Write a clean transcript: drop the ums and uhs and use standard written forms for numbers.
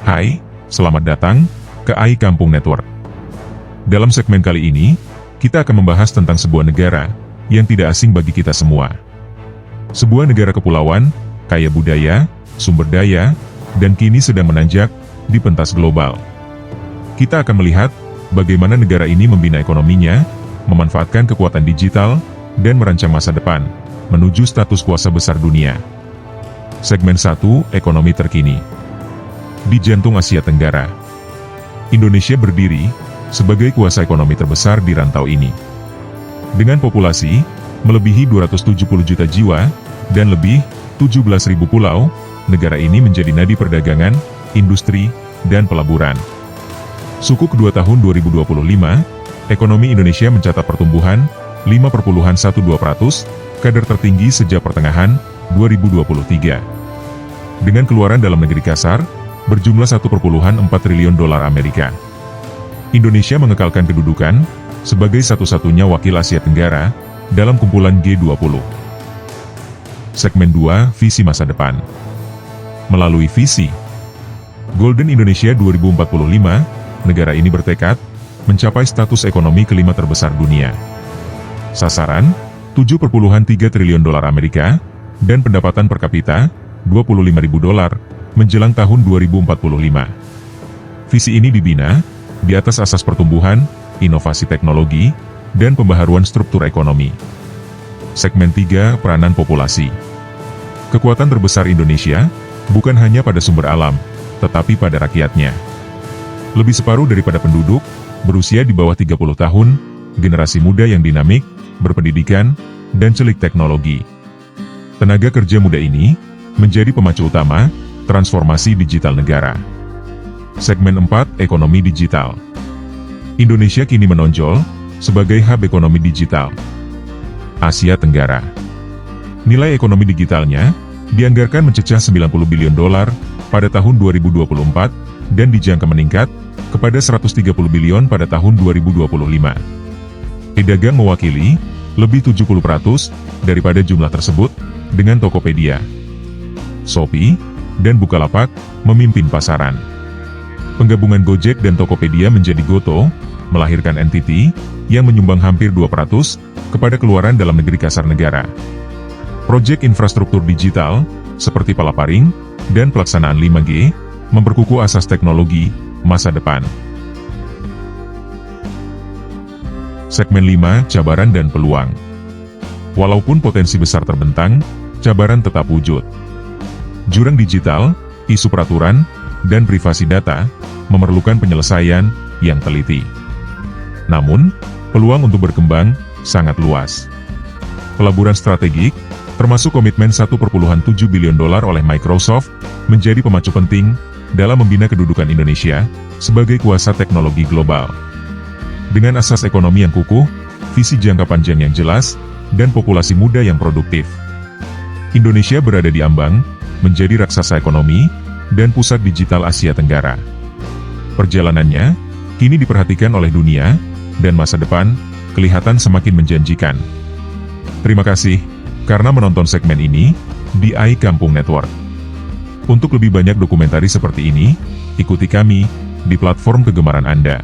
Hai, selamat datang ke AI Kampung Network. Dalam segmen kali ini, kita akan membahas tentang sebuah negara yang tidak asing bagi kita semua. Sebuah negara kepulauan, kaya budaya, sumber daya, dan kini sedang menanjak di pentas global. Kita akan melihat bagaimana negara ini membina ekonominya, memanfaatkan kekuatan digital, dan merancang masa depan menuju status kuasa besar dunia. Segmen 1, Ekonomi Terkini. Di jantung Asia Tenggara, Indonesia berdiri sebagai kuasa ekonomi terbesar di rantau ini. Dengan populasi melebihi 270 juta jiwa dan lebih 17.000 pulau, negara ini menjadi nadi perdagangan, industri, dan pelaburan. Suku kedua tahun 2025, ekonomi Indonesia mencatat pertumbuhan 5,12%, kadar tertinggi sejak pertengahan 2023. Dengan keluaran dalam negeri kasar berjumlah 1,4 triliun dolar Amerika. Indonesia mengekalkan kedudukan sebagai satu-satunya wakil Asia Tenggara dalam kumpulan G20. Segmen 2, Visi Masa Depan. Melalui visi Golden Indonesia 2045, negara ini bertekad mencapai status ekonomi kelima terbesar dunia. Sasaran 7,3 triliun dolar Amerika dan pendapatan per kapita 25.000 dolar menjelang tahun 2045. Visi ini dibina di atas asas pertumbuhan, inovasi teknologi, dan pembaharuan struktur ekonomi. Segmen 3, Peranan Populasi. Kekuatan terbesar Indonesia bukan hanya pada sumber alam, tetapi pada rakyatnya. Lebih separuh daripada penduduk berusia di bawah 30 tahun, generasi muda yang dinamik, berpendidikan, dan celik teknologi. Tenaga kerja muda ini menjadi pemacu utama transformasi digital negara. Segmen 4, Ekonomi Digital. Indonesia kini menonjol sebagai hub ekonomi digital Asia Tenggara. Nilai ekonomi digitalnya dianggarkan mencecah 90 bilion dolar pada tahun 2024 dan dijangka meningkat kepada 130 bilion pada tahun 2025. E-dagang mewakili lebih 70% daripada jumlah tersebut dengan Tokopedia, Shopee, dan Bukalapak memimpin pasaran. Penggabungan Gojek dan Tokopedia menjadi Goto, melahirkan entiti yang menyumbang hampir 2% kepada keluaran dalam negeri kasar negara. Proyek infrastruktur digital, seperti Palaparing, dan pelaksanaan 5G, memperkukuh asas teknologi masa depan. Segmen 5, Cabaran dan Peluang. Walaupun potensi besar terbentang, cabaran tetap wujud. Jurang digital, isu peraturan, dan privasi data memerlukan penyelesaian yang teliti. Namun, peluang untuk berkembang sangat luas. Pelaburan strategik, termasuk komitmen 1,7 bilion dolar oleh Microsoft, menjadi pemacu penting dalam membina kedudukan Indonesia sebagai kuasa teknologi global. Dengan asas ekonomi yang kukuh, visi jangka panjang yang jelas, dan populasi muda yang produktif, Indonesia berada di ambang menjadi raksasa ekonomi dan pusat digital Asia Tenggara. Perjalanannya kini diperhatikan oleh dunia, dan masa depan kelihatan semakin menjanjikan. Terima kasih karena menonton segmen ini di AI Kampung Network. Untuk lebih banyak dokumentari seperti ini, ikuti kami di platform kegemaran Anda.